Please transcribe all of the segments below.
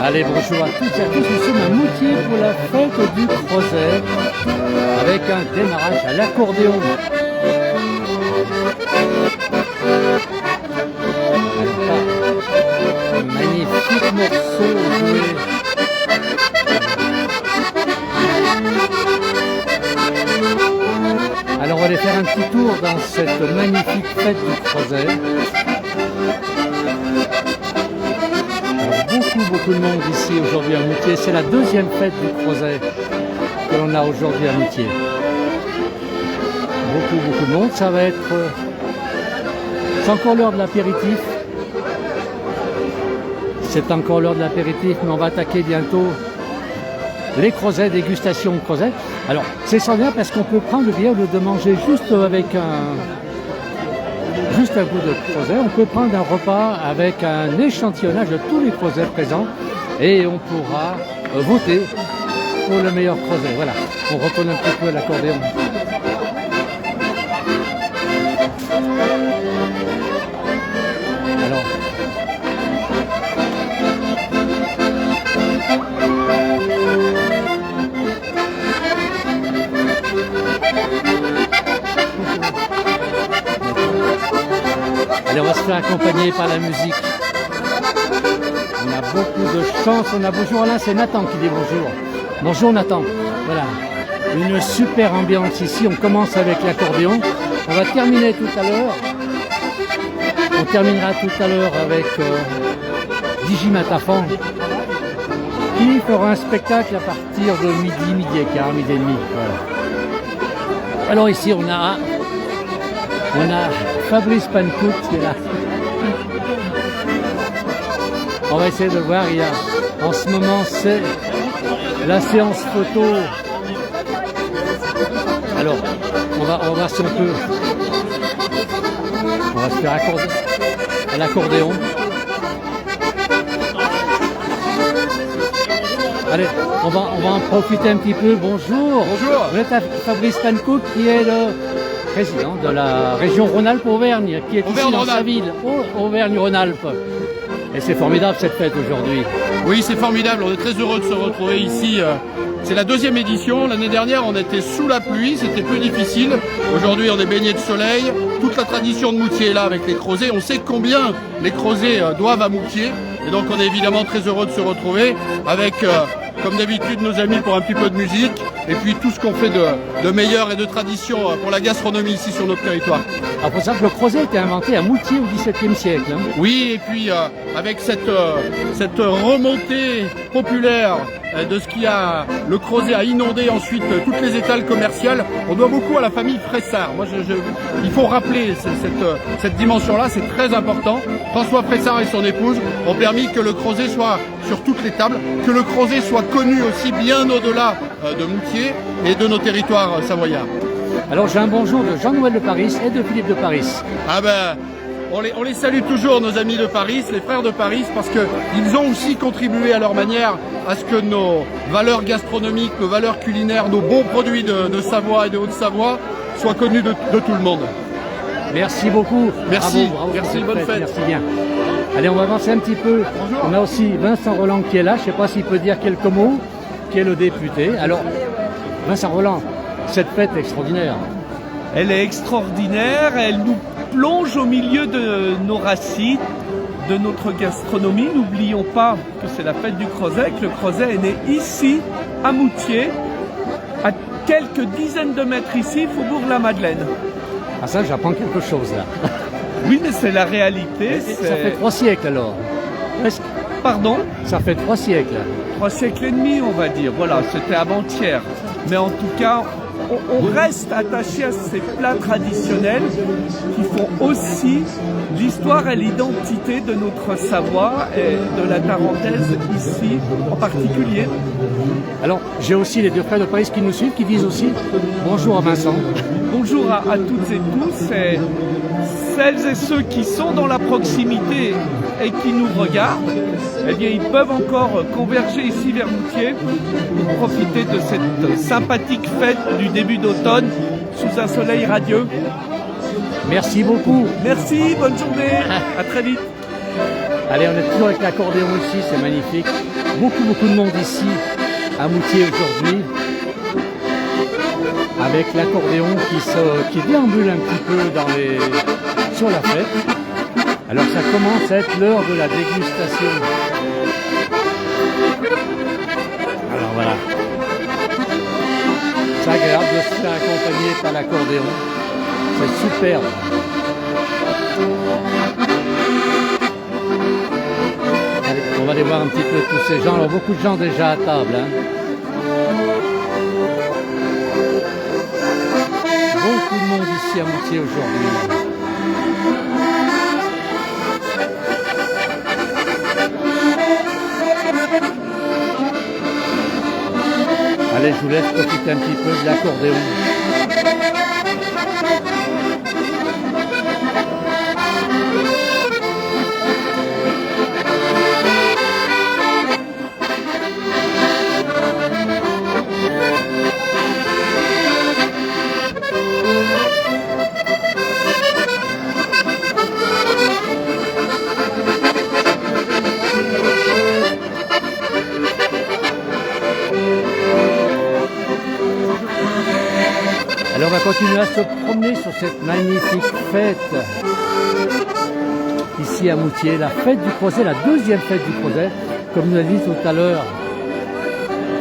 Allez, bonjour à toutes et à tous, nous sommes à Moutier pour la fête du Crozet, avec un démarrage à l'accordéon. Un magnifique morceau joué. Alors on va aller faire un petit tour dans cette magnifique fête du Crozet. Beaucoup de monde ici aujourd'hui à Moutier. C'est la deuxième fête du Crozet que l'on a aujourd'hui à Moutier. Beaucoup de monde. Ça va être... C'est encore l'heure de l'apéritif. C'est encore l'heure de l'apéritif, mais on va attaquer bientôt les Crozets, dégustation de Crozet. Alors, c'est sans bien parce qu'on peut prendre le bien au lieu de manger juste avec juste un goût de Crozet, on peut prendre un repas avec un échantillonnage de tous les Crozets présents et on pourra voter pour le meilleur Crozet. Voilà, on retourne un petit peu à l'accordéon. Alors, allez, on va se faire accompagner par la musique. On a beaucoup de chance. On a bonjour Alain, c'est Nathan qui dit bonjour. Bonjour Nathan. Voilà, une super ambiance ici. On commence avec l'accordéon. On va terminer tout à l'heure. On terminera tout à l'heure avec Digimatafan qui fera un spectacle à partir de midi et quart, midi et demi. Voilà. Alors ici on a Fabrice Pancourt qui est là. On va essayer de le voir. Il y a, en ce moment, c'est la séance photo. Alors, on va voir si on peut. On va se faire accorder à l'accordéon. Allez, on va en profiter un petit peu. Bonjour. Bonjour. Vous êtes Fabrice Pancourt qui est le président de la région Rhône-Alpes-Auvergne, qui est ici dans sa ville, Auvergne-Rhône-Alpes. Et c'est formidable cette fête aujourd'hui. Oui, c'est formidable, on est très heureux de se retrouver ici. C'est la deuxième édition. L'année dernière, on était sous la pluie, c'était plus difficile. Aujourd'hui, on est baigné de soleil. Toute la tradition de Moutier est là avec les Crozets. On sait combien les Crozets doivent à Moutier. Et donc, on est évidemment très heureux de se retrouver avec, comme d'habitude, nos amis pour un petit peu de musique. Et puis tout ce qu'on fait de meilleur et de tradition pour la gastronomie ici sur notre territoire. Alors pour ça que le Crozet a été inventé à Moutier au XVIIe siècle. Hein. Oui, et puis avec cette remontée populaire de ce qui a le Crozet a inondé ensuite toutes les étals commerciales, on doit beaucoup à la famille Fressard. Moi, il faut rappeler cette dimension-là, c'est très important. François Fressard et son épouse ont permis que le Crozet soit sur toutes les tables, que le Crozet soit connu aussi bien au-delà de Moutier et de nos territoires savoyards. Alors j'ai un bonjour de Jean-Noël de Paris et de Philippe de Paris. Ah ben, on les salue toujours, nos amis de Paris, les frères de Paris, parce qu'ils ont aussi contribué à leur manière à ce que nos valeurs gastronomiques, nos valeurs culinaires, nos bons produits de Savoie et de Haute-Savoie soient connus de tout le monde. Merci beaucoup. Merci, bravo merci, bonne fête. Merci bien. Allez, on va avancer un petit peu. Bonjour. On a aussi Vincent Roland qui est là. Je ne sais pas s'il peut dire quelques mots, qui est le député. Alors, Vincent Roland, cette fête est extraordinaire. Elle est extraordinaire, elle nous plonge au milieu de nos racines, de notre gastronomie. N'oublions pas que c'est la fête du Crozet, que le Crozet est né ici, à Moutier, à quelques dizaines de mètres ici, Faubourg-la-Madeleine. Ah ça, j'apprends quelque chose là. Oui, mais c'est la réalité. Ça fait 3 siècles alors. Presque. Pardon ? Ça fait 3 siècles. 3 siècles et demi, on va dire. Voilà, c'était avant-hier. Mais en tout cas, on reste attaché à ces plats traditionnels qui font aussi l'histoire et l'identité de notre Savoie et de la Tarentaise ici en particulier. Alors, j'ai aussi les deux frères de Paris qui nous suivent, qui disent aussi bonjour à Vincent. Bonjour à toutes et tous, et celles et ceux qui sont dans la proximité et qui nous regardent, eh bien, ils peuvent encore converger ici vers Moutier pour profiter de cette sympathique fête du début d'automne sous un soleil radieux. Merci beaucoup. Merci, bonne journée, à très vite. Allez, on est toujours avec l'accordéon ici, c'est magnifique. beaucoup de monde ici à Moutier aujourd'hui, avec l'accordéon qui déambule un petit peu sur la fête. Alors ça commence à être l'heure de la dégustation. Alors voilà. C'est agréable de se faire accompagner par l'accordéon. C'est superbe. Allez, on va aller voir un petit peu tous ces gens. Alors beaucoup de gens déjà à table. Hein. Beaucoup de monde ici à Moutier aujourd'hui. Allez, je vous laisse profiter un petit peu de l'accordéon. Alors on va continuer à se promener sur cette magnifique fête ici à Moutier, la fête du Crozet, la deuxième fête du Crozet, comme nous a dit tout à l'heure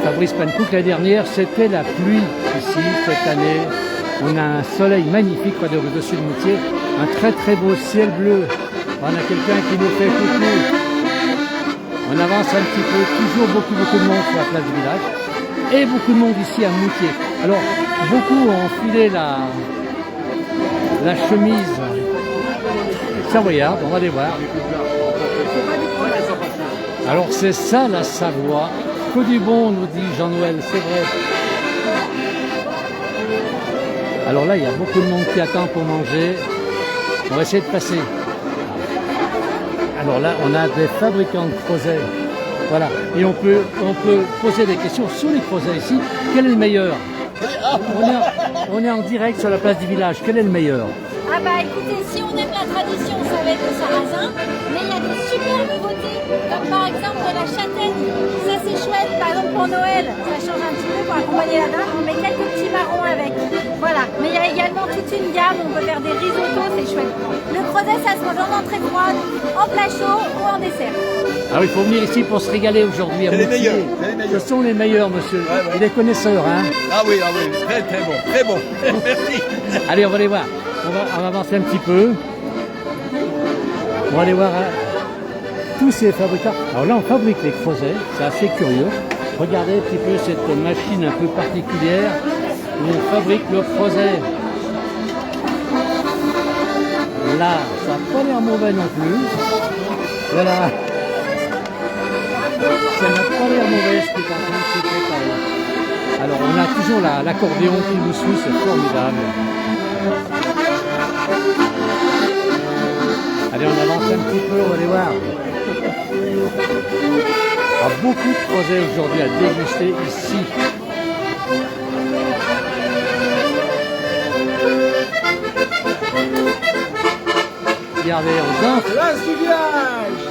Fabrice Pankouk. L'année dernière c'était la pluie ici, cette année on a un soleil magnifique au-dessus de Moutier, un très beau ciel bleu. On a quelqu'un qui nous fait coucou. On avance un petit peu, toujours beaucoup de monde sur la place du village et beaucoup de monde ici à Moutier. Alors, beaucoup ont enfilé la chemise savoyarde, on va les voir. Alors, c'est ça la Savoie. Que du bon, nous dit Jean-Noël, c'est vrai. Alors là, il y a beaucoup de monde qui attend pour manger. On va essayer de passer. Alors là, on a des fabricants de crozets. Voilà. Et on peut poser des questions sur les crozets ici. Quel est le meilleur? On est en direct sur la place du village. Quel est le meilleur? Ah bah écoutez, si on aime la tradition, ça va être le sarrasin. Mais il y a des super nouveautés, comme par exemple la châtaigne. Ça c'est chouette, par exemple pour Noël, ça change un petit peu pour accompagner la dinde. On met quelques petits marrons avec. Voilà. Mais il y a également toute une gamme, on peut faire des risottos, c'est chouette. Le crozet, ça se mange en entrée froide, en plat chaud ou en dessert. Ah oui, il faut venir ici pour se régaler aujourd'hui. C'est les meilleurs. Ce sont les meilleurs, monsieur. Ouais. Et les connaisseurs, hein. Ah oui, très bon, très bon. Merci. Allez, on va les voir. On va avancer un petit peu. On va aller voir tous ces fabricants. Alors là, on fabrique les crozets. C'est assez curieux. Regardez un petit peu cette machine un peu particulière où on fabrique le crozet. Là, ça n'a pas l'air mauvais non plus. Voilà. Ça n'a pas l'air mauvais ce qui est en train de se préparer. Alors on a toujours l'accordéon qui nous suit, c'est formidable. Allez, on avance un petit peu, on va aller voir. Il y a beaucoup de crozets aujourd'hui à déguster ici. Regardez, on danse. Place du village.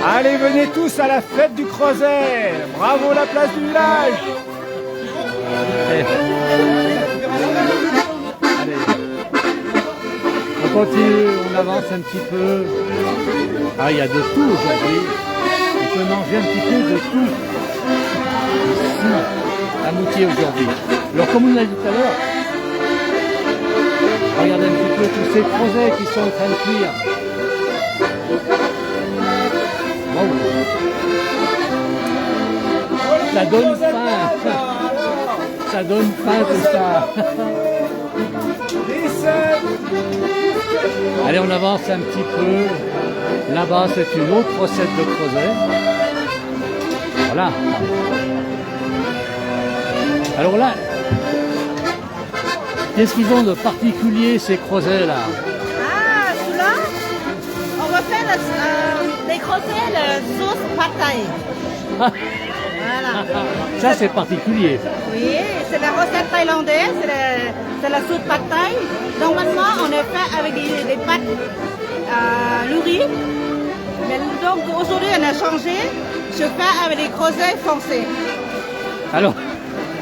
Allez, venez tous à la fête du Crozet. Bravo la place du village. Allez. On continue, on avance un petit peu. Ah, il y a de tout aujourd'hui. On peut manger un petit peu de tout. Ici, à Moutier aujourd'hui. Alors, comme on l'a dit tout à l'heure, regardez un petit peu tous ces crozets qui sont en train de cuire. Wow. Ça donne faim. Ça donne faim tout ça. Allez, on avance un petit peu. Là-bas, c'est une autre recette de crozet. Voilà. Alors là, qu'est-ce qu'ils ont de particulier ces crozets là? Ah, celui-là, on va faire des crozets, la sauce pad thai. Voilà. Ça, c'est particulier. Oui, c'est la recette thaïlandaise, c'est la sauce pad thai. Normalement, on est fait avec des pâtes le riz. Mais donc aujourd'hui, on a changé. je fais avec des creusets foncés. Alors,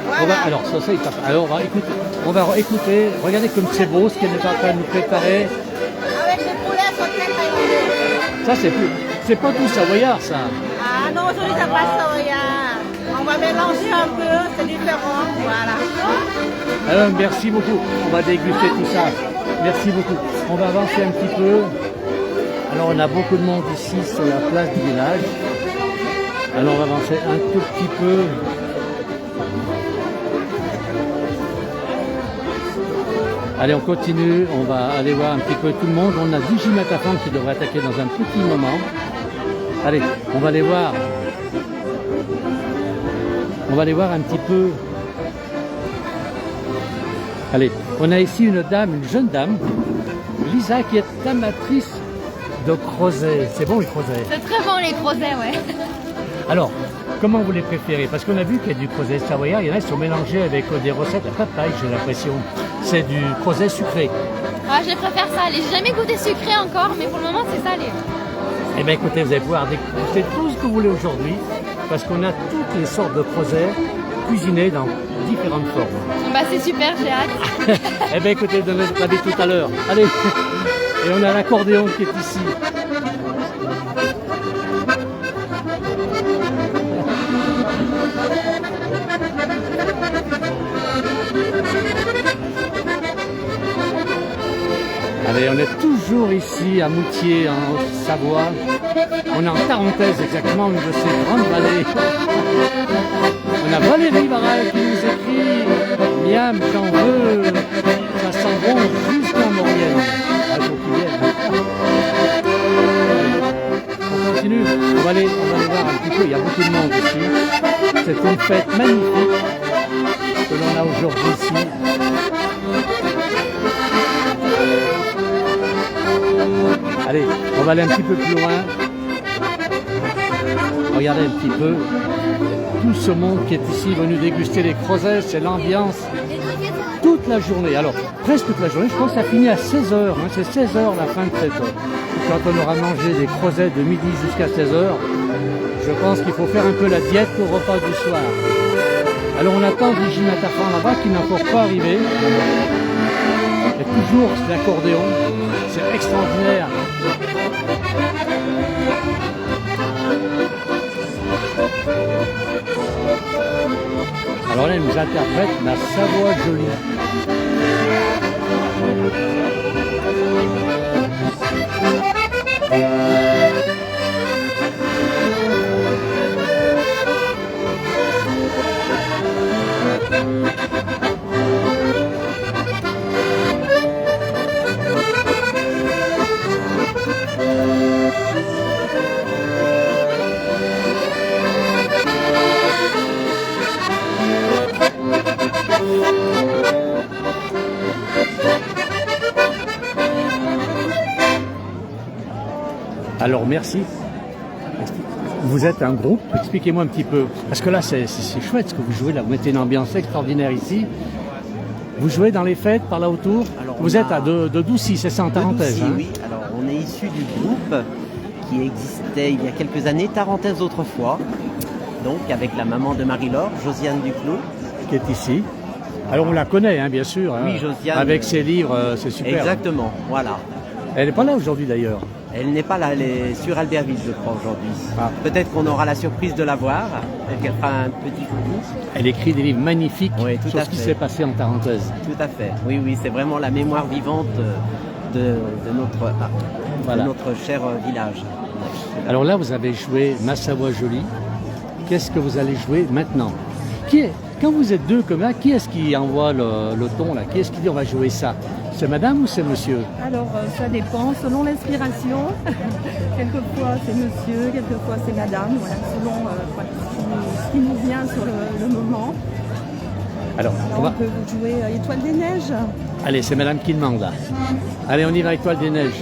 Voilà. alors ça, il tape. Alors, on va écouter. Regardez comme c'est beau ce qu'elle est en train de nous préparer. Avec des poulets sautés thaïlandais. Ça, c'est pas tout savoyard, ça. Ah non, aujourd'hui, ça passe soya. On va mélanger un peu, c'est différent. Voilà. Alors, merci beaucoup. On va déguster tout ça. Merci beaucoup. On va avancer un petit peu. Alors, on a beaucoup de monde ici sur la place du village. Alors, on va avancer un tout petit peu. Allez, on continue. On va aller voir un petit peu tout le monde. On a Digimatafan qui devrait attaquer dans un petit moment. Allez, on va aller voir. On va aller voir un petit peu. Allez, on a ici une dame, une jeune dame, Lisa, qui est amatrice de crozet. C'est bon les creusets? C'est très bon les creusets, ouais. Alors, comment vous les préférez? Parce qu'on a vu qu'il y a du crozet savoyard, il y en a qui sont mélangés avec des recettes à papaye, j'ai l'impression. C'est du crozet sucré. Ouais, je préfère salé. J'ai jamais goûté sucré encore, mais pour le moment c'est salé. Eh bien écoutez, vous allez pouvoir déguster tout ce que vous voulez aujourd'hui, parce qu'on a toutes les sortes de creusets cuisinés dans différentes formes. Bah c'est super, j'ai hâte. Eh bien écoutez, donnez votre avis tout à l'heure. Allez. Et on a l'accordéon qui est ici. Allez, on est toujours ici à Moutier, en Haute-Savoie. On est en Tarentaise, exactement, une de ces grandes vallées. On a Valérie Barral qui nous écrit « Miam, j'en veux, ça sent bon jusqu'en Maurienne ». Ah, il faut qu'il vienne. On continue, on va aller voir un petit peu, il y a beaucoup de monde ici. C'est une fête magnifique que l'on a aujourd'hui ici. Allez, on va aller un petit peu plus loin. Regardez un petit peu tout ce monde qui est ici venu déguster les creusets, c'est l'ambiance toute la journée. Alors, presque toute la journée, je pense que ça finit à 16h, hein, c'est 16h la fin de cette heure. Quand on aura mangé des creusets de midi jusqu'à 16h, je pense qu'il faut faire un peu la diète au repas du soir. Alors on attend Digimatafan là-bas qui n'a encore pas arrivé. Il y a toujours l'accordéon, c'est extraordinaire. Alors là, elle nous interprète la Savoie Jolie. Alors merci. Vous êtes un groupe, expliquez-moi un petit peu. Parce que là c'est chouette ce que vous jouez là, vous mettez une ambiance extraordinaire ici. Vous jouez dans les fêtes par là autour. Alors, vous êtes de Doucy, c'est ça en Tarentaise, hein? Oui, alors on est issu du groupe qui existait il y a quelques années, Tarentaise autrefois, donc avec la maman de Marie-Laure, Josiane Duclos. Qui est ici. Alors on la connaît, hein, bien sûr. Hein. Oui, Josiane. Avec ses livres, c'est super. Exactement, voilà. Elle n'est pas là aujourd'hui d'ailleurs. Elle n'est pas là, elle est sur Albertville, je crois, aujourd'hui. Ah. Peut-être qu'on aura la surprise de la voir et qu'elle fera un petit coucou. Elle écrit des livres magnifiques Oui, tout sur à ce qui fait. s'est passé en Tarentaise. Tout à fait. Oui, oui, c'est vraiment la mémoire vivante de Voilà. notre cher village. Alors là, vous avez joué Ma Savoie Jolie. Qu'est-ce que vous allez jouer maintenant? Quand vous êtes deux comme là, qui est-ce qui envoie le ton là? Qui est-ce qui dit on va jouer ça? C'est madame ou c'est monsieur? Alors, ça dépend, selon l'inspiration. Quelquefois, c'est monsieur, quelquefois, c'est madame. Voilà, selon ce qui nous vient sur le moment. Alors, Alors, on peut vous jouer Étoile des Neiges. Allez, c'est madame qui demande là. Allez, on y va, Étoile des Neiges.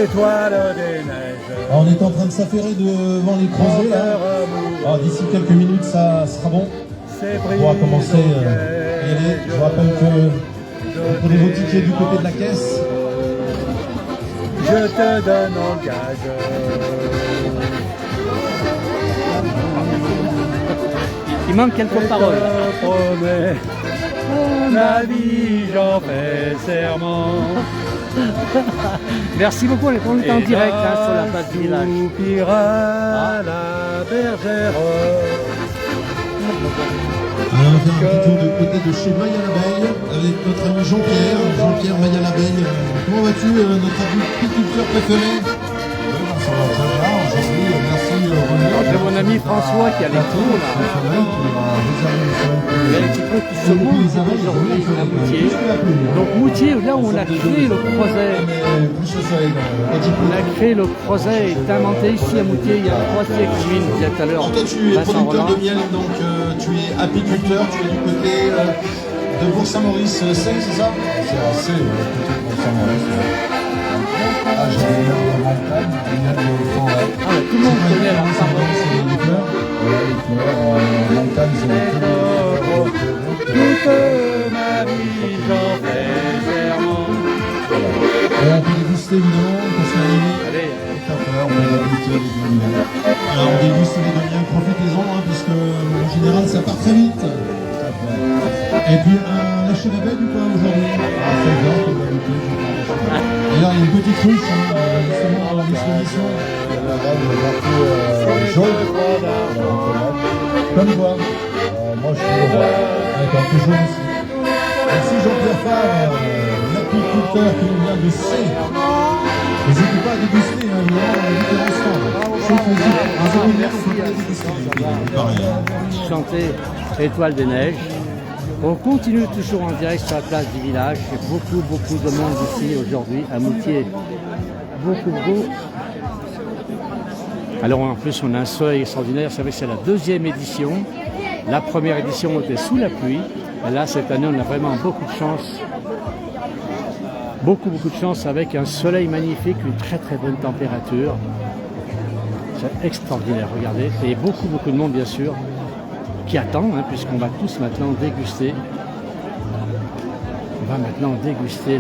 étoiles des neiges. On est en train de s'affairer devant les creusets là. Alors, d'ici quelques minutes, ça sera bon. On pourra commencer à y aller. Je vous rappelle que vous prenez vos tickets du côté de la caisse. Je te donne en gage. Il manque quelques paroles. Je te promets, ma vie, j'en fais serment. Merci beaucoup, on est en direct sur la place du village. Soupira la bergère. Alors on va faire un petit tour de côté de chez Maya l'Abeille avec notre ami Jean-Pierre. Jean-Pierre Maya l'Abeille. Comment vas-tu, notre apiculteur préféré? Oui, ben, ça va très bien aujourd'hui. Merci René. J'ai mon ami François qui a les cours là. Il y a un petit peu qui se monte aujourd'hui à Moutier. Donc Moutier, là où on a créé le creuset. On a créé le creuset est inventé ici à Moutier il y a 3 siècles, je disais tout à l'heure. Toi tu es producteur de miel, donc tu es apiculteur, tu es du côté de Bourg-Saint-Maurice, c'est ça? C'est assez, côté de Bourg-Saint-Maurice. Ah, j'ai des miels de montagne, des miels de forêt. Ah, tout le monde connaît la Bourg-Saint-Maurice, c'est les fleurs. Oui, les fleurs, montagne, c'est les fleurs. Toute ma vie, j'en fais serment. On peut déguster évidemment, on peut se marier. Allez. On va déguster les deux miels. Alors on déguste les deux miels, profitez-en, puisque en général ça part très vite. Et puis un lâcher bébé du pain aujourd'hui. À 16h comme d'habitude, je prends lâcher bébé. D'ailleurs il y a une petite ruche, justement à l'exposition. Là-bas, il y a un peu jaune. Comme quoi. Moi je suis le roi, avec un peu jaune aussi. Merci Jean-Pierre Favre, l'apiculteur qui nous vient de C. N'hésitez pas à déguster, évidemment, dans les différents stands. Chaud plaisir. Un zéro miel, on peut les déguster. Pareil. Chanter Étoile des Neiges. On continue toujours en direct sur la place du village. Il y a beaucoup de monde ici aujourd'hui à Moutier. Beaucoup de beau. Alors en plus on a un soleil extraordinaire. Vous savez c'est la 2e édition. La première édition était sous la pluie. Et là cette année on a vraiment beaucoup de chance. Beaucoup de chance avec un soleil magnifique, une très bonne température. C'est extraordinaire, regardez. Et beaucoup de monde bien sûr qui attend, puisqu'on va tous maintenant déguster. On va maintenant déguster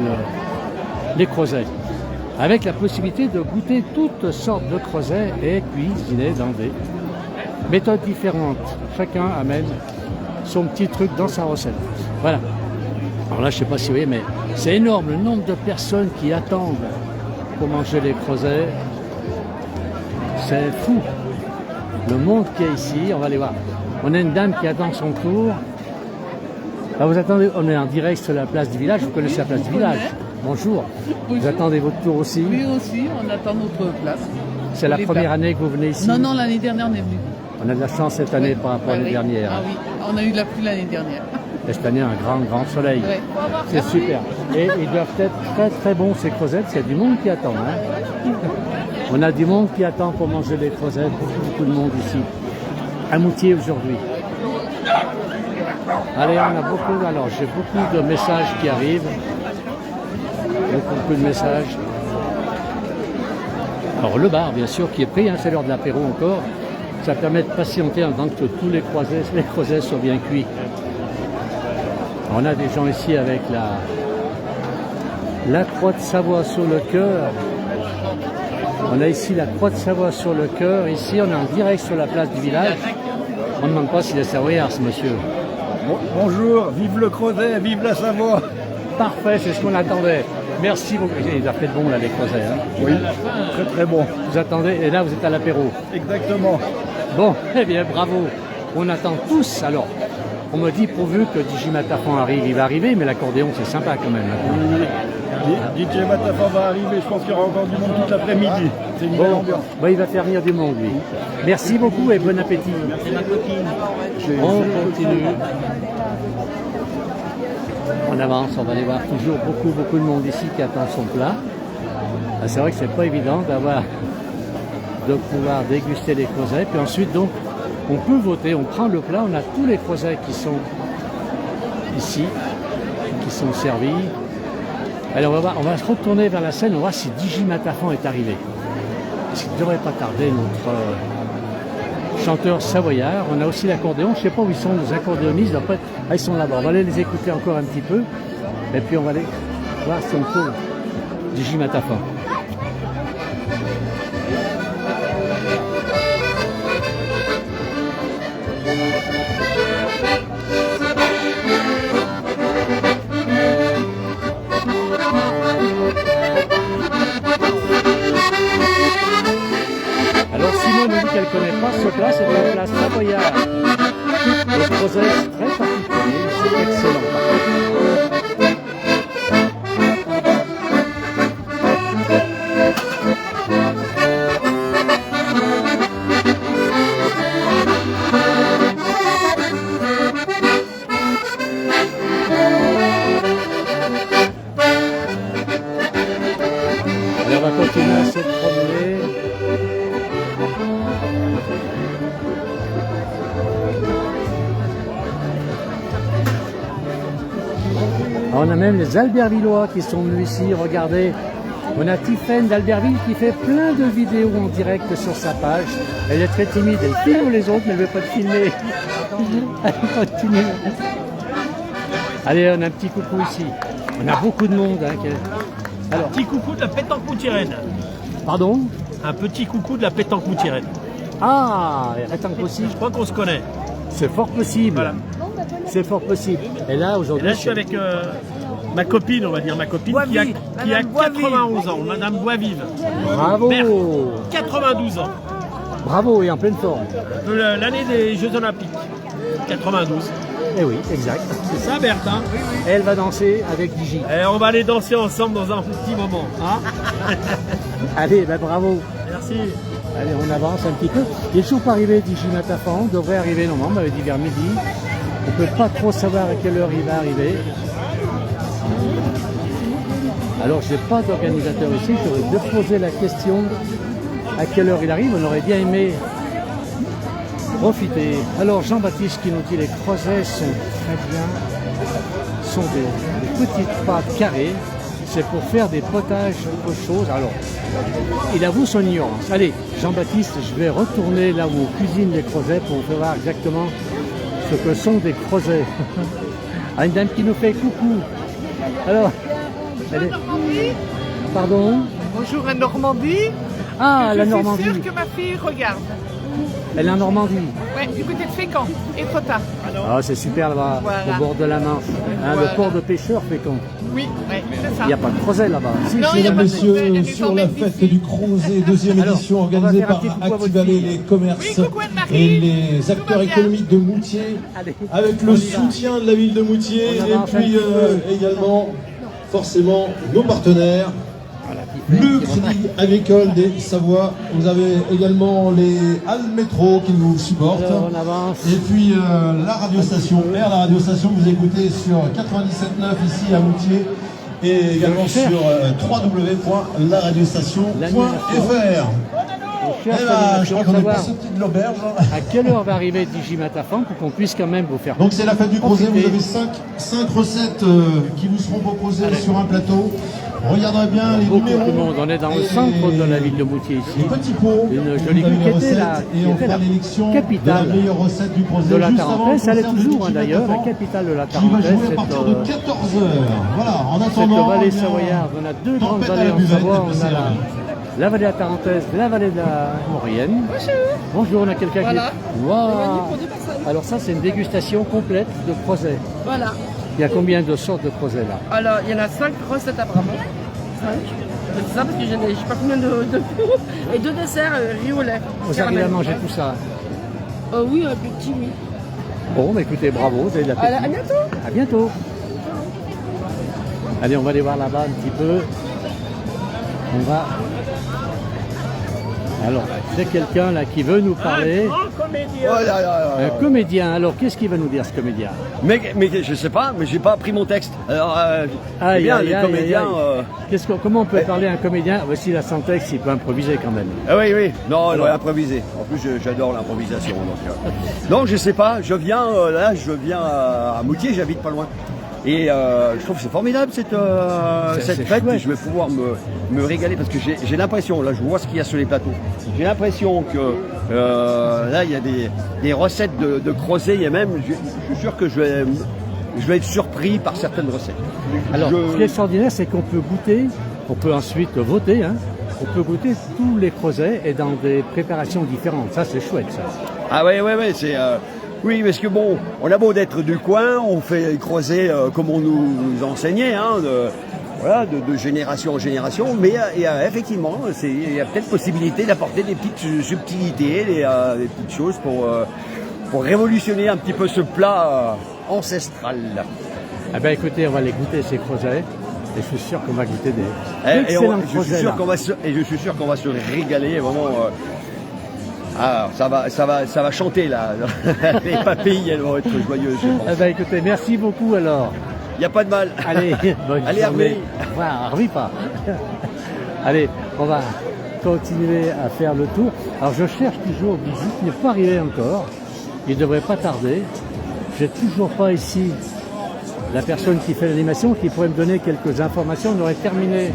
les creusets. Avec la possibilité de goûter toutes sortes de creusets et cuisiner dans des méthodes différentes. Chacun amène son petit truc dans sa recette. Voilà. Alors là, je ne sais pas si vous voyez, mais c'est énorme le nombre de personnes qui attendent pour manger les creusets. C'est fou. Le monde qu'il y a ici, on va aller voir. On a une dame qui attend son tour. Là, vous attendez, on est en direct sur la place du village. Vous connaissez la place du village? Bonjour. Vous attendez votre tour aussi? Oui, aussi, on attend notre place. C'est la première année que vous venez ici? Non, l'année dernière, on est venu. On a de la chance cette année par rapport à l'année dernière. Ah oui, on a eu de la pluie l'année dernière. Et cette année, un grand soleil. Ouais. C'est super. Et ils doivent être très bons, ces creusettes. Il y a du monde qui attend. On a du monde qui attend pour manger les creusettes. Beaucoup de monde ici. À Moutier aujourd'hui. Allez, on a beaucoup. Alors, j'ai beaucoup de messages qui arrivent. Beaucoup de messages. Alors, le bar, bien sûr, qui est pris. C'est l'heure de l'apéro encore. Ça permet de patienter en tant que tous les creusets soient bien cuits. On a des gens ici avec la croix de Savoie sur le cœur. On a ici la croix de Savoie sur le cœur. Ici, on est en direct sur la place du village. On ne demande pas s'il est savoyard, ce monsieur. Bonjour, vive le creuset, vive la Savoie. Parfait, c'est ce qu'on attendait. Merci beaucoup. Il a fait bon là, les creusets. Oui, très bon. Vous attendez, et là, vous êtes à l'apéro. Exactement. Bon, eh bien, bravo. On attend tous. Alors, on me dit pourvu que DJ Matafan arrive. Il va arriver, mais l'accordéon, c'est sympa quand même. Oui. DJ Matafan va arriver. Je pense qu'il y aura encore du monde toute l'après-midi. C'est une belle ambiance. Bon, il va faire venir du monde, lui. Merci beaucoup et bon appétit. Merci ma copine. On continue. On avance, on va aller voir toujours beaucoup de monde ici qui attend son plat. C'est vrai que c'est pas évident de pouvoir déguster les creusets. Puis ensuite, donc, on peut voter, on prend le plat, on a tous les creusets qui sont ici, qui sont servis. Alors on va se retourner vers la scène, on va voir si Digimatafan est arrivé. Parce qu'il ne devrait pas tarder, notre chanteur savoyard. On a aussi l'accordéon, je ne sais pas où ils sont, nos accordéonistes. Après, ils sont là-bas. On va aller les écouter encore un petit peu. Et puis on va aller voir si on trouve Digimatafan. Qu'elle ne connaît pas ce plat, c'est un plat savoyard. Le crozet, c'est très particulier, c'est excellent. Alors on va continuer à se promener. On a même les Albertvillois qui sont venus ici, regardez. On a Tiffaine d'Albertville qui fait plein de vidéos en direct sur sa page. Elle est très timide, elle filme les autres, mais elle ne veut pas te filmer. Elle continue. Allez, on a un petit coucou ici. On a beaucoup de monde. Hein, alors, un petit coucou de la pétanque moutiraine. Pardon? Un petit coucou de la pétanque moutiraine. Ah, pétanque aussi. Je crois qu'on se connaît. C'est fort possible. Voilà. C'est fort possible. Et là, aujourd'hui... Là, je suis avec ma copine, on va dire, qui a 91 ans, Madame Boisvive. Bravo. Mère, 92 ans. Bravo, et en pleine forme. L'année des Jeux Olympiques, 92. Eh oui, exact. C'est ça, Berthe, hein? Elle va danser avec Digi. Et on va aller danser ensemble dans un petit moment. Hein? Allez, ben bravo. Merci. Allez, on avance un petit peu. Il n'est toujours pas arrivé, Digimatafan. On devrait arriver, non, on m'avait dit vers midi. On ne peut pas trop savoir à quelle heure il va arriver. Alors, je n'ai pas d'organisateur ici. J'aurais dû poser la question à quelle heure il arrive. On aurait bien aimé profiter. Alors, Jean-Baptiste qui nous dit les crozets sont très bien. Ce sont des petites pâtes carrées. C'est pour faire des potages, autre chose. Alors, il avoue son ignorance. Allez, Jean-Baptiste, je vais retourner là où on cuisine les crozets pour vous faire voir exactement ce que sont des crozets. Ah, une dame qui nous fait coucou. Alors, allez. Pardon? Bonjour à Normandie. Ah, la Normandie. Je suis sûre que ma fille regarde. Elle est en Normandie. Oui, du côté de Fécamp et Trotta. Ah, c'est super là-bas, voilà. Au bord de la Manche. Hein, Voilà. Le port de pêcheurs Fécamp. Oui, c'est ça. Il n'y a pas de crozet là-bas. Non, Mesdames, Messieurs, sur la fête du Crozet, deuxième édition organisée par Activaler les commerces et les acteurs économiques de Moutier, avec le soutien de la ville de Moutier et puis également, forcément, nos partenaires. Le Crédit Agricole des Savoies, vous avez également les Halles Métro qui nous supportent. Alors, on avance. Et puis la radiostation, la radiostation que vous écoutez sur 97.9 ici à Moutier et également sur www.laradiostation.fr. Je crois qu'on est passé de l'auberge. À quelle heure va arriver Digimatafan pour qu'on puisse quand même vous faire. Donc c'est la fête du Crozet, vous avez 5 recettes qui vous seront proposées sur un plateau. Regardez bien les numéros. De monde. On est dans le centre de la ville de Moutier ici. Une jolie ville qui était la capitale de la Tarentaise. Ça l'est toujours d'ailleurs, la capitale de la Tarentaise. À partir de 14h. Voilà, en attendant. Cette vallée savoyarde, on a deux grandes vallées en Savoie. On a la vallée de la Tarentaise, la vallée de la Maurienne. Bonjour. Bonjour, on a quelqu'un Voilà. qui... Waouh. Alors ça, c'est une dégustation complète de crozet. Voilà. Il y a combien de sortes de crozet là? Alors, il y en a 5 recettes apparemment. 5. C'est ça parce que je ne sais pas combien de et 2 desserts riz au lait. Vous arrivez à manger tout ça? Oui, un petit, oui. Bon, bah écoutez, bravo, vous avez de l'appétit. À bientôt. À bientôt. Allez, on va aller voir là-bas un petit peu. On va... Alors, c'est quelqu'un là qui veut nous parler. Un comédien. Alors, qu'est-ce qu'il va nous dire, ce comédien? Mais je sais pas, mais j'ai pas appris mon texte. Alors, bien, les comédiens. Comment on peut parler à un comédien? S'il a son texte, il peut improviser quand même. Ah oui, oui. Non, il va improviser. En plus, j'adore l'improvisation. Donc, non, je sais pas. Je viens à Moutier, j'habite pas loin. Et je trouve que c'est formidable cette fête. chouette. Je vais pouvoir me régaler parce que j'ai l'impression, là je vois ce qu'il y a sur les plateaux, j'ai l'impression que là il y a des recettes de crozet, il y a même, je suis sûr que je vais être surpris par certaines recettes. Alors, ce qui est extraordinaire, c'est qu'on peut goûter, on peut ensuite voter, hein. On peut goûter tous les creusets et dans des préparations différentes. Ça, c'est chouette, ça. Ah ouais, c'est... oui, parce que bon, on a beau d'être du coin, on fait les creusets comme on nous enseignait, hein, de génération en génération, mais effectivement, il y a peut-être possibilité d'apporter des petites subtilités, des petites choses pour révolutionner un petit peu ce plat ancestral. Eh bien, écoutez, on va les goûter, ces creusets. Et je suis sûr qu'on va goûter des excellents creusets. Je suis sûr qu'on va se régaler, vraiment. Ça va chanter là. Les papilles, elles vont être joyeuses, je pense. Eh ben, écoutez, merci beaucoup alors. Il n'y a pas de mal. Allez, bonne Allez, journée. Harvey pas. Allez, on va continuer à faire le tour. Alors je cherche toujours Bisou, qui n'est pas arrivé encore. Il ne devrait pas tarder. J'ai toujours pas ici la personne qui fait l'animation, qui pourrait me donner quelques informations. On aurait terminé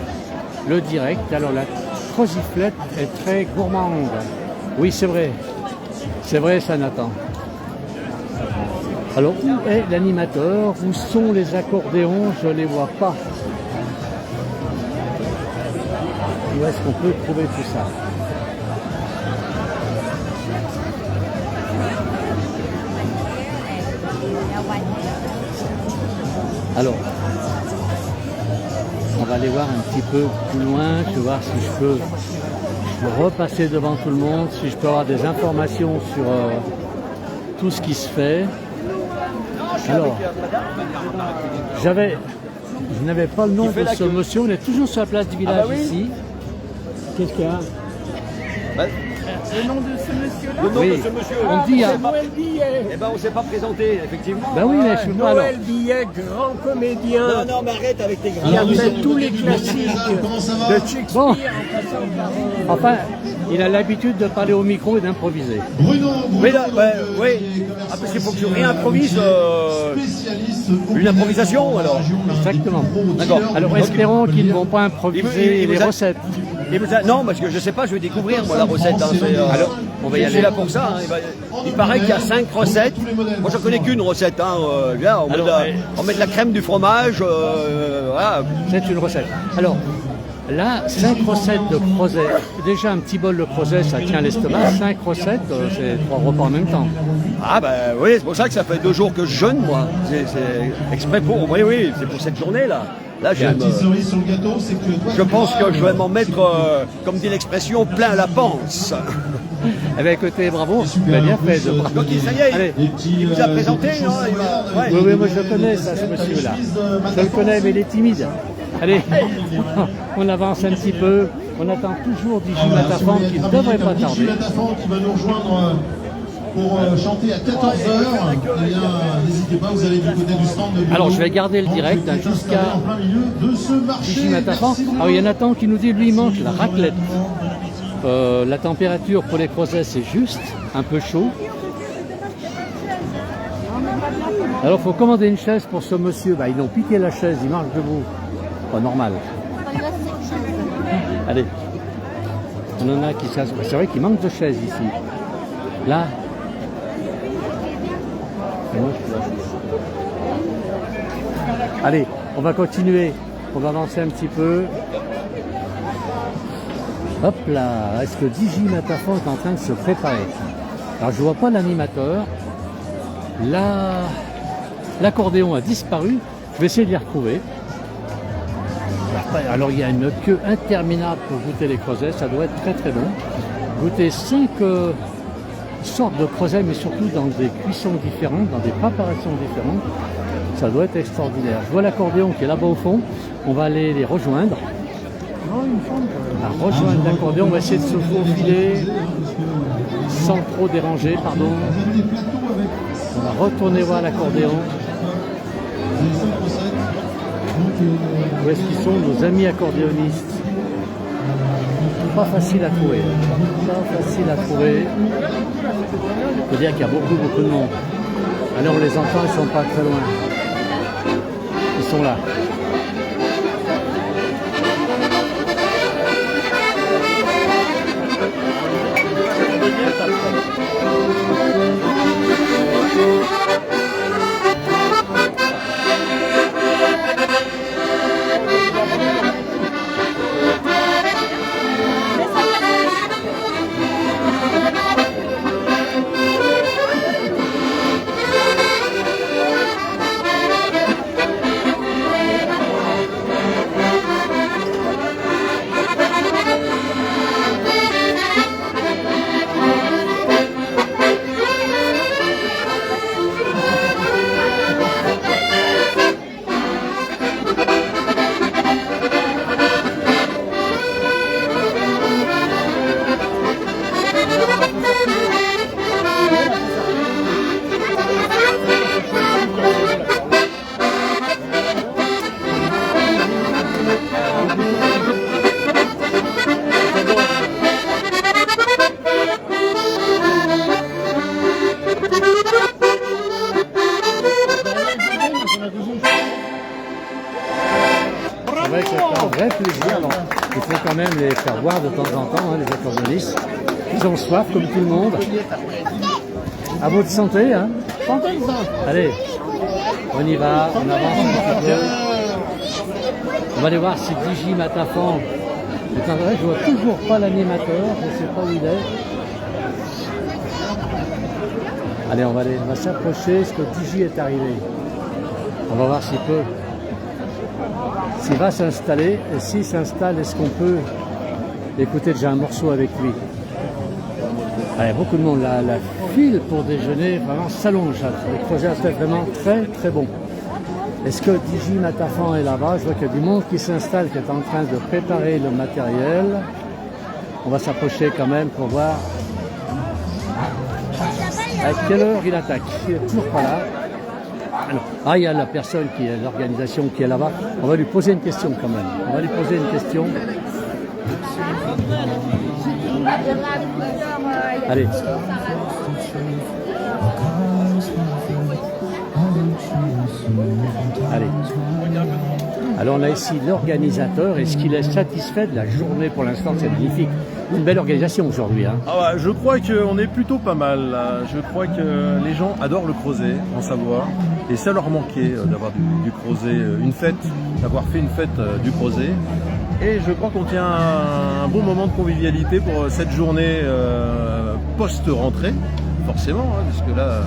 le direct. Alors la croziflette est très gourmande. Oui, c'est vrai. C'est vrai, ça, Nathan. Alors, où est l'animateur? Où sont les accordéons? Je ne les vois pas. Où est-ce qu'on peut trouver tout ça? Alors, on va aller voir un petit peu plus loin, je vais voir si je peux repasser devant tout le monde, si je peux avoir des informations sur tout ce qui se fait. Alors, je n'avais pas le nom de ce monsieur, on est toujours sur la place du village ici. Qu'est-ce qu'il y a? Le nom de ce monsieur-là? Le nom de ce monsieur. On dit Noël Billet. Eh ben, on ne s'est pas présenté, effectivement. Ben oui, mais je suis pas alors. Noël Billet, grand comédien. Non, mais arrête avec tes grands. Il a fait tous les classiques de Shakespeare Bon. en passant par... Enfin, il a l'habitude de parler au micro et d'improviser. Oui, parce qu'il faut que je réimprovise une improvisation, alors. Exactement. D'accord. Alors espérons qu'ils ne vont pas improviser les recettes. Non, parce que je sais pas, je vais découvrir moi la recette. Hein, alors, on va y aller là pour ça. Hein. Il paraît qu'il y a 5 recettes. Moi, je connais qu'une recette. Hein. On met de la crème, du fromage. Voilà. C'est une recette. Alors, là, 5 recettes de crozet. Déjà, un petit bol de crozet, ça tient l'estomac. 5 recettes, c'est 3 repas en même temps. Ah ben oui, c'est pour ça que ça fait 2 jours que je jeûne, moi. C'est exprès pour... Oui, c'est pour cette journée-là. Là, La petite cerise sur le gâteau, c'est que je pense que je vais m'en mettre, comme dit l'expression, plein la panse. Eh bien, écoutez, bravo, vous avez bien fait. Donc, ça y est, allez. Il vous a présenté, non? Oui, moi je le connais, ça, ce monsieur-là. Je le connais, mais il est timide. Allez, on avance un petit peu. On attend toujours Digimatafan qui ne devrait pas tarder. Digimatafan qui va nous rejoindre pour chanter à 14h. Eh bien, n'hésitez pas, vous allez du côté du stand de Bureau. Alors, je vais garder le direct jusqu'à Digimatafan. Alors, il y a Nathan qui nous dit, lui, il mange la raclette. La température pour les crozets, c'est juste, un peu chaud. Alors, il faut commander une chaise pour ce monsieur. Bah, ils ont piqué la chaise, il marche debout. Pas normal. Allez. On en a qui s'assoient. C'est vrai qu'il manque de chaises ici. Là. Allez, on va continuer. On va avancer un petit peu. Hop là. Est-ce que Digimatafan est en train de se préparer? Alors, je ne vois pas l'animateur. Là, l'accordéon a disparu. Je vais essayer de les retrouver. Alors, il y a une queue interminable pour goûter les creusets. Ça doit être très très bon. Goûter 5 sortes de creusets, mais surtout dans des cuissons différentes, dans des préparations différentes. Ça doit être extraordinaire. Je vois l'accordéon qui est là-bas au fond. On va aller les rejoindre. On va rejoindre l'accordéon. On va essayer de se faufiler sans trop déranger, pardon. On va retourner voir l'accordéon. Où est-ce qu'ils sont, nos amis accordéonistes? Pas facile à trouver. Pas facile à trouver. Il faut dire qu'il y a beaucoup de monde. Alors les enfants, ils ne sont pas très loin. sont là. C'est vrai que ça fait un vrai plaisir. Alors, il faut quand même les faire voir de temps en temps, hein, les accordonistes. Ils ont soif comme tout le monde. À votre santé, hein. Allez, on y va, on avance un petit peu. On va aller voir si Digi Matafan est en vrai. Je vois toujours pas l'animateur, je ne sais pas où il est. Allez, on va s'approcher, est-ce que Digi est arrivé? On va voir s'il va s'installer, et s'il s'installe, est-ce qu'on peut écouter déjà un morceau avec lui? Allez, beaucoup de monde, la file pour déjeuner vraiment s'allonge. Le creuset est vraiment très très bon. Est-ce que Digi Matafan est là-bas? Je vois qu'il y a du monde qui s'installe, qui est en train de préparer le matériel. On va s'approcher quand même pour voir à quelle heure il attaque. Il n'est toujours pas là. Ah, il y a la personne qui est l'organisation qui est là-bas. On va lui poser une question quand même. On va lui poser une question. Allez. Allez. Alors on a ici l'organisateur. Est-ce qu'il est satisfait de la journée pour l'instant? C'est magnifique. Une belle organisation aujourd'hui. Hein. Ah bah, je crois qu'on est plutôt pas mal. Là. Je crois que les gens adorent le creuset en Savoie. Et ça leur manquait d'avoir du creuset, une fête, d'avoir fait une fête du creuset. Et je crois qu'on tient un bon moment de convivialité pour cette journée post-rentrée, forcément, hein, parce que là,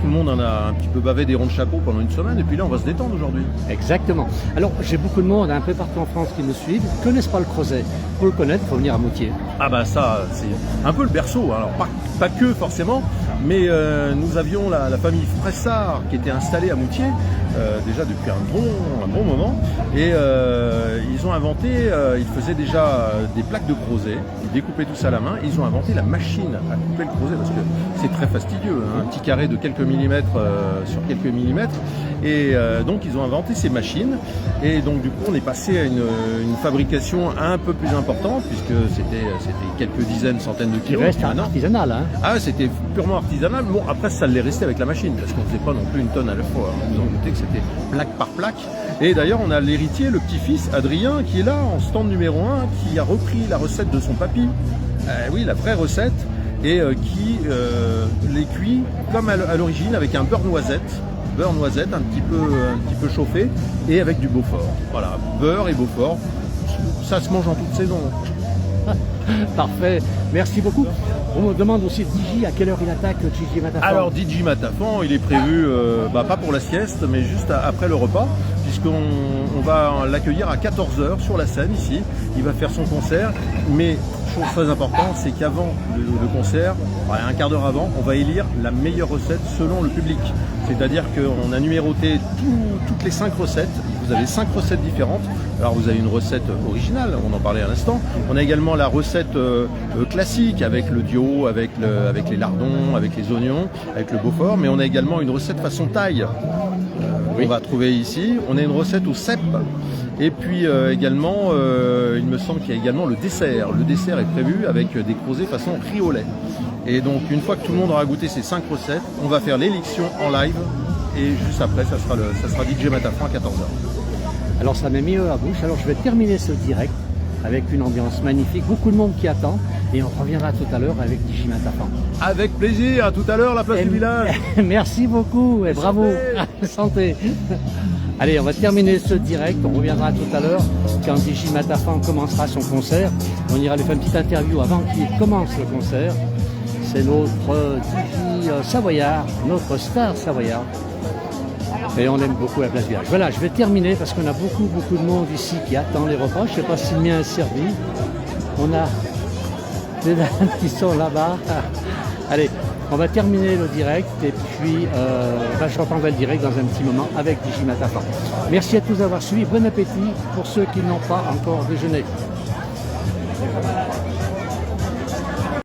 tout le monde en a un petit peu bavé des ronds de chapeau pendant une semaine, et puis là, on va se détendre aujourd'hui. Exactement. Alors, j'ai beaucoup de monde un peu partout en France qui me suivent, ne connaissent pas le creuset. Pour le connaître, il faut venir à Moutier. Ah bah ça, c'est un peu le berceau, alors pas que forcément, mais nous avions la famille Fressard qui était installée à Moutier, déjà depuis un bon moment, et ils ont inventé, ils faisaient déjà des plaques de creuset, ils découpaient tout ça à la main, et ils ont inventé la machine à couper le creuset, parce que c'est très fastidieux, hein, un petit carré de quelques millimètres sur quelques millimètres, et donc ils ont inventé ces machines, et donc du coup on est passé à une fabrication un peu plus importante, puisque c'était quelques dizaines, centaines de kilos. Qui reste artisanal, hein. Ah, c'était purement artisanal. Bon, après, ça l'est resté avec la machine, parce qu'on ne faisait pas non plus une tonne à la fois. Vous en doutez que c'était plaque par plaque. Et d'ailleurs, on a l'héritier, le petit-fils, Adrien, qui est là, en stand numéro 1, qui a repris la recette de son papy. Oui, la vraie recette, et qui les cuit comme à l'origine, avec un beurre noisette, un petit peu chauffé, et avec du Beaufort. Voilà, beurre et Beaufort. Ça se mange en toute saison. Parfait, merci beaucoup. On me demande aussi Digi, à quelle heure il attaque Digi Matafan? Alors Digi Matafan, il est prévu, pas pour la sieste, mais juste après le repas, puisqu'on va l'accueillir à 14h sur la scène ici. Il va faire son concert, mais chose très importante, c'est qu'avant le concert, un quart d'heure avant, on va élire la meilleure recette selon le public. C'est-à-dire qu'on a numéroté toutes les 5 recettes. Vous avez 5 recettes différentes. Alors vous avez une recette originale, on en parlait à l'instant. On a également la recette classique avec le dio, avec les lardons, avec les oignons, avec le Beaufort. Mais on a également une recette façon thaï qu'on va trouver ici. On a une recette au cèpe. Et puis également, il me semble qu'il y a également le dessert. Le dessert est prévu avec des creusets façon riz au lait. Et donc une fois que tout le monde aura goûté ces 5 recettes, on va faire l'élection en live. Et juste après, ça sera DJ Matafan à 14h. Alors ça m'a mis à la bouche. Alors je vais terminer ce direct avec une ambiance magnifique, beaucoup de monde qui attend, et on reviendra tout à l'heure avec Digimatafan. Avec plaisir, à tout à l'heure, la place du village. Merci beaucoup et bravo. Santé. Allez, on va terminer ce direct, on reviendra tout à l'heure quand Digimatafan commencera son concert. On ira lui faire une petite interview avant qu'il commence le concert. C'est notre Digi Savoyard, notre star Savoyard. Et on aime beaucoup la place du village. Voilà, je vais terminer parce qu'on a beaucoup de monde ici qui attend les repas. Je ne sais pas si le mien est servi. On a des dames qui sont là-bas. Allez, on va terminer le direct et puis je reprendrai le direct dans un petit moment avec Digimatafan. Merci à tous d'avoir suivi. Bon appétit pour ceux qui n'ont pas encore déjeuné.